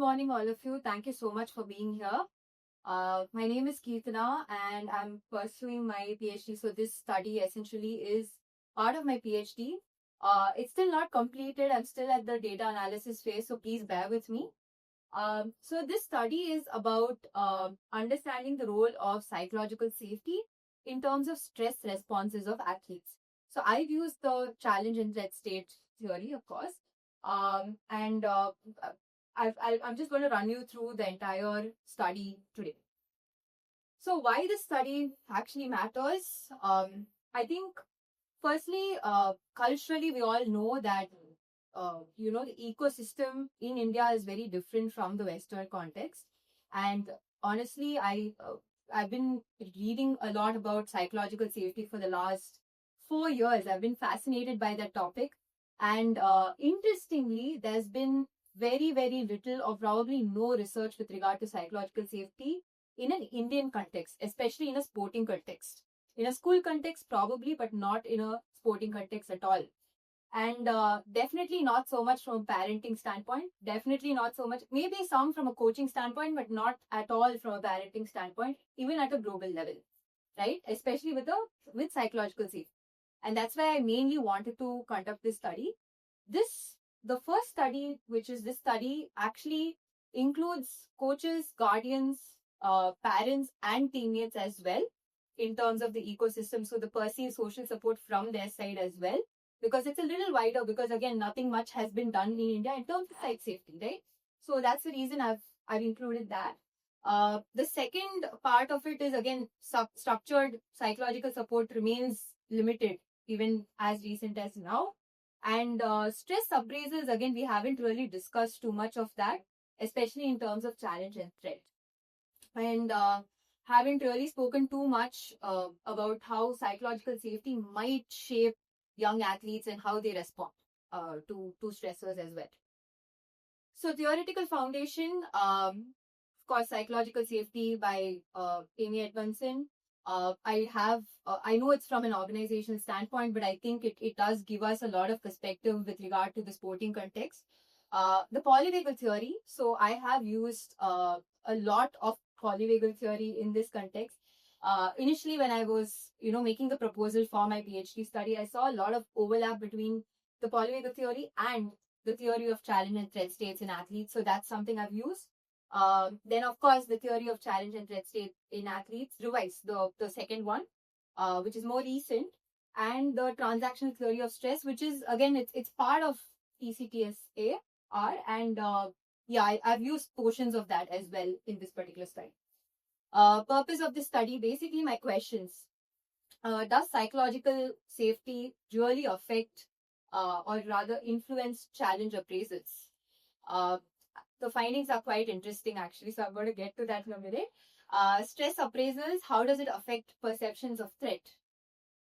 morning, all of you. Thank you so much for being here. My name is Keertana and I'm pursuing my PhD. So this study essentially is part of my PhD. It's still not completed. I'm still at the data analysis phase, so please bear with me. So this study is about understanding the role of psychological safety in terms of stress responses of athletes. So I've used the challenge and threat state theory, of course, and I'm just going to run you through the entire study today. So why this study actually matters? I think firstly, culturally, we all know that the ecosystem in India is very different from the Western context. And honestly, I've been reading a lot about psychological safety for the last 4 years. I've been fascinated by that topic. And interestingly, there's been very, very little or probably no research with regard to psychological safety in an Indian context, especially in a sporting context. In a school context, probably, but not in a sporting context at all. And definitely not so much from a parenting standpoint. Definitely not so much. Maybe some from a coaching standpoint, but not at all from a parenting standpoint, even at a global level, right? Especially with psychological safety. And that's why I mainly wanted to conduct this study. The first study, which is this study, actually includes coaches, guardians, parents, and teammates as well in terms of the ecosystem. So the perceived social support from their side as well, because it's a little wider, because again, nothing much has been done in India in terms of site safety, right? So that's the reason I've included that. The second part of it is, again, structured psychological support remains limited even as recent as now. And stress appraisals, again, we haven't really discussed too much of that, especially in terms of challenge and threat. And haven't really spoken too much about how psychological safety might shape young athletes and how they respond to stressors as well. So theoretical foundation, of course, psychological safety by Amy Edmondson. I know it's from an organizational standpoint, but I think it does give us a lot of perspective with regard to the sporting context. The polyvagal theory. So I have used a lot of polyvagal theory in this context. Initially, when I was, making the proposal for my PhD study, I saw a lot of overlap between the polyvagal theory and the theory of challenge and threat states in athletes. So that's something I've used. Then, of course, the theory of challenge and threat state in athletes, revised, the second one, which is more recent, and the transactional theory of stress, which is, again, it's part of TCTSA, and I've used portions of that as well in this particular study. Purpose of this study, basically my questions. Does psychological safety really affect or rather influence challenge appraisals? The findings are quite interesting, actually, so I'm going to get to that in a minute. Stress appraisals, how does it affect perceptions of threat?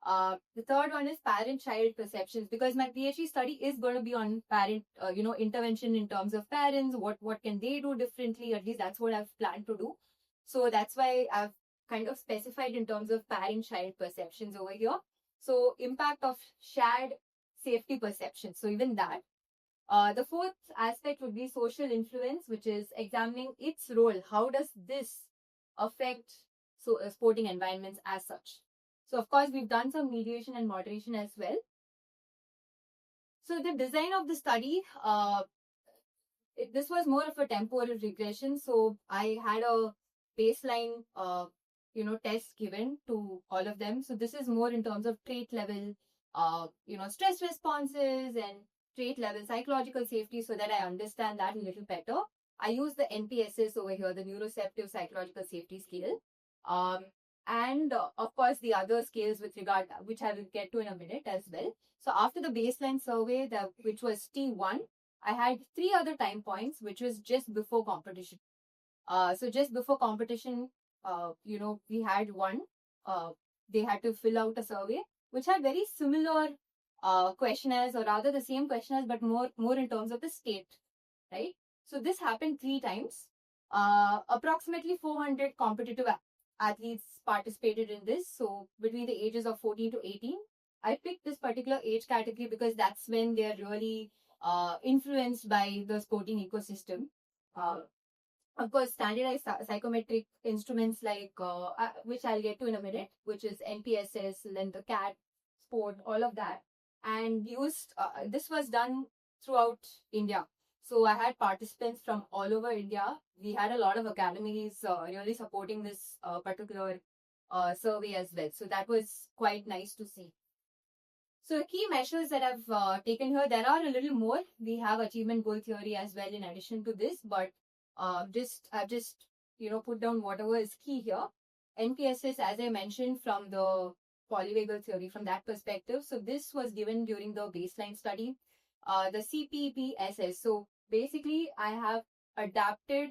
The third one is parent-child perceptions, because my PhD study is going to be on parent, intervention in terms of parents. What can they do differently? At least that's what I've planned to do. So that's why I've kind of specified in terms of parent-child perceptions over here. So impact of shared safety perception. So even that. The fourth aspect would be social influence, which is examining its role. How does this affect sporting environments as such? So, of course, we've done some mediation and moderation as well. So, the design of the study, this was more of a temporal regression. So, I had a baseline, test given to all of them. So, this is more in terms of trait level, stress responses and trait level psychological safety, so that I understand that a little better. I use the NPSS over here, the Neuroceptive Psychological Safety Scale. And of course, the other scales with regard, which I will get to in a minute as well. So after the baseline survey, which was T1, I had 3 other time points, which was just before competition. So just before competition, we had one. They had to fill out a survey, which had very similar questionnaires, or rather the same questionnaires, but more in terms of the state, right? So this happened 3 times. Approximately 400 competitive athletes participated in this. So between the ages of 14 to 18, I picked this particular age category because that's when they're really influenced by the sporting ecosystem. Of course, standardized psychometric instruments like which I'll get to in a minute, which is NPSS, then the CAT, sport, all of that, and used. This was done throughout India. So I had participants from all over India. We had a lot of academies really supporting this particular survey as well. So that was quite nice to see. So the key measures that I've taken here, there are a little more. We have achievement goal theory as well in addition to this, but I've just put down whatever is key here. NPSS, as I mentioned, from the polyvagal theory, from that perspective. So this was given during the baseline study. The CPPSS. So basically, I have adapted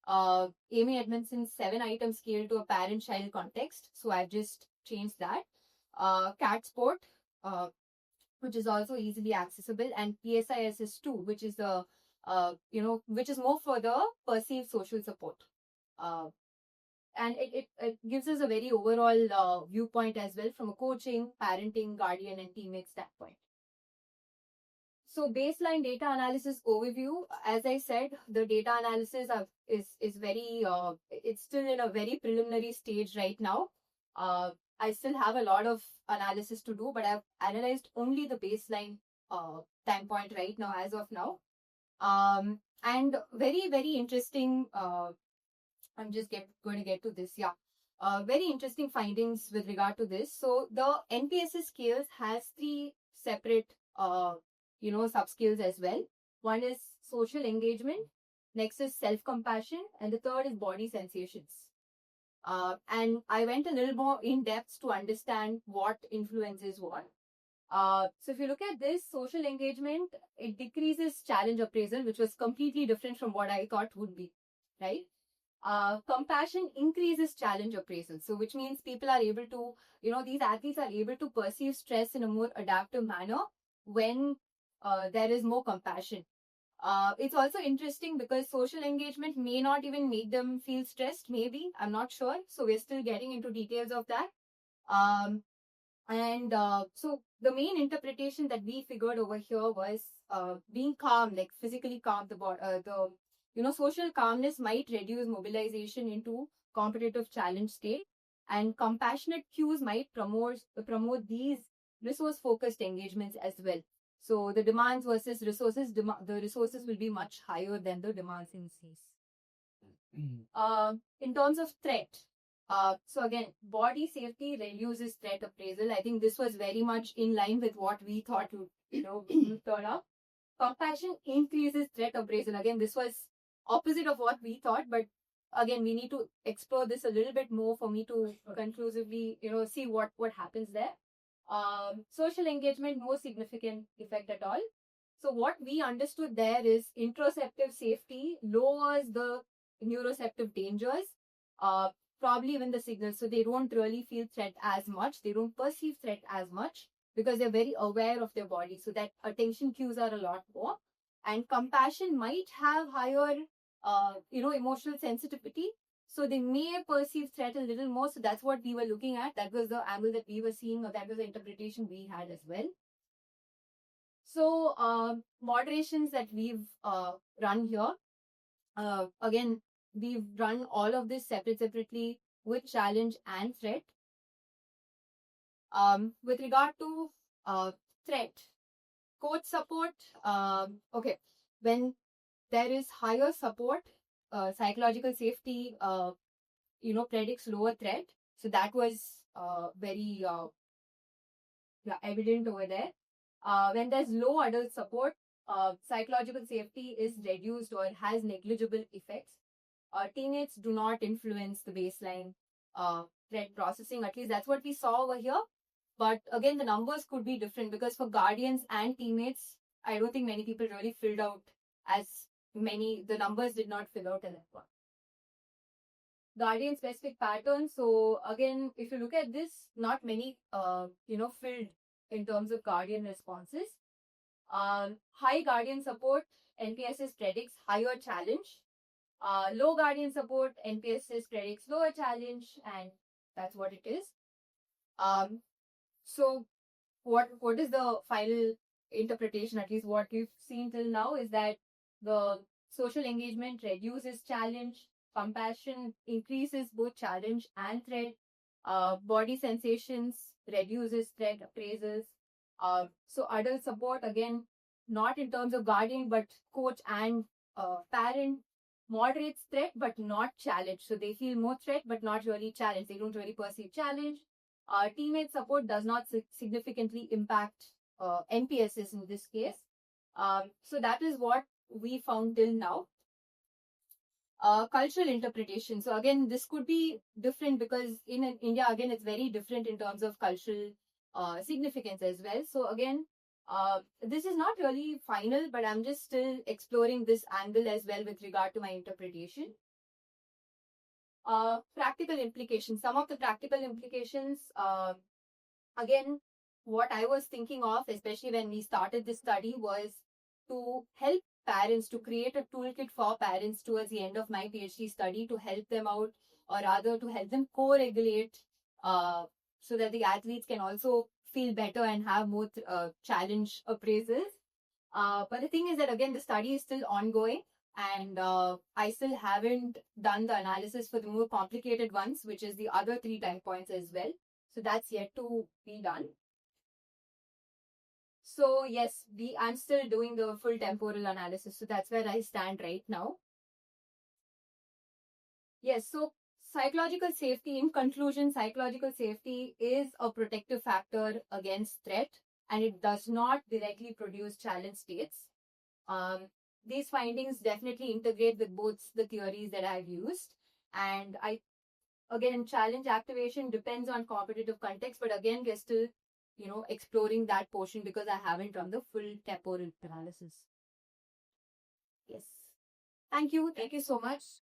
Amy Edmondson's 7-item scale to a parent-child context. So I've just changed that. CAT sport. Which is also easily accessible, and PSISS2, which is the which is more for the perceived social support. And it gives us a very overall viewpoint as well from a coaching, parenting, guardian, and teammate standpoint. So baseline data analysis overview, as I said, the data analysis is very, it's still in a very preliminary stage right now. I still have a lot of analysis to do, but I've analyzed only the baseline time point right now, as of now. And very, very interesting, I'm just going to get to this, yeah. Very interesting findings with regard to this. So the NPSS scales has 3 separate, sub-skills as well. One is social engagement, next is self-compassion, and the third is body sensations. And I went a little more in depth to understand what influences what. So if you look at this social engagement, it decreases challenge appraisal, which was completely different from what I thought would be, right? Compassion increases challenge appraisal. So which means people are able to, these athletes are able to perceive stress in a more adaptive manner when there is more compassion. It's also interesting because social engagement may not even make them feel stressed, maybe. I'm not sure. So we're still getting into details of that. So the main interpretation that we figured over here was being calm, like physically calm. Social calmness might reduce mobilization into competitive challenge state, and compassionate cues might promote these resource-focused engagements as well. So the demands versus resources, the resources will be much higher than the demands in Cs. In terms of threat, so again, body safety reduces threat appraisal. I think this was very much in line with what we thought would, turn up. Compassion increases threat appraisal. Again, this was opposite of what we thought, but again, we need to explore this a little bit more for me to conclusively, see what happens there. Social engagement, no significant effect at all. So what we understood there is interoceptive safety lowers the neuroceptive dangers, probably even the signals. So they don't really feel threat as much. They don't perceive threat as much because they're very aware of their body. So that attention cues are a lot more. And compassion might have higher, emotional sensitivity. So they may perceive threat a little more. So that's what we were looking at. That was the angle that we were seeing, or that was the interpretation we had as well. So moderations that we've run here. Again, we've run all of this separately with challenge and threat. With regard to threat, coach support. Okay, when there is higher support, psychological safety, predicts lower threat. So that was very evident over there. When there's low adult support, psychological safety is reduced or has negligible effects. Teammates do not influence the baseline threat processing. At least that's what we saw over here. But again, the numbers could be different because for guardians and teammates, I don't think many people really filled out as many. The numbers did not fill out in that one. Guardian specific patterns. So again, if you look at this, not many, filled in terms of guardian responses. High guardian support, NPSS predicts higher challenge. Low guardian support, NPSS predicts lower challenge, and that's what it is. So what is the final interpretation? At least what we've seen till now is that the social engagement reduces challenge, compassion increases both challenge and threat, body sensations reduces threat appraisals. So adult support, again, not in terms of guardian, but coach and parent, moderates threat but not challenge. So they feel more threat but not really challenge. They don't really perceive challenge. Teammate support does not significantly impact NPSs in this case. So that is what we found till now. Cultural interpretation. So again, this could be different because in India, again, it's very different in terms of cultural significance as well. So again, this is not really final, but I'm just still exploring this angle as well with regard to my interpretation. Practical implications. Some of the practical implications, again, what I was thinking of, especially when we started this study, was to help parents, to create a toolkit for parents towards the end of my PhD study to help them out, or rather to help them co-regulate so that the athletes can also feel better and have more challenge appraisals. But the thing is that, again, the study is still ongoing and I still haven't done the analysis for the more complicated ones, which is the other 3 time points as well. So that's yet to be done. So yes, I'm still doing the full temporal analysis. So that's where I stand right now. Yes, so psychological safety, in conclusion, psychological safety is a protective factor against threat and it does not directly produce challenge states. These findings definitely integrate with both the theories that I've used. And again, challenge activation depends on competitive context, but again, we're still, exploring that portion because I haven't done the full temporal analysis. Yes. Thank you. Thank you so much.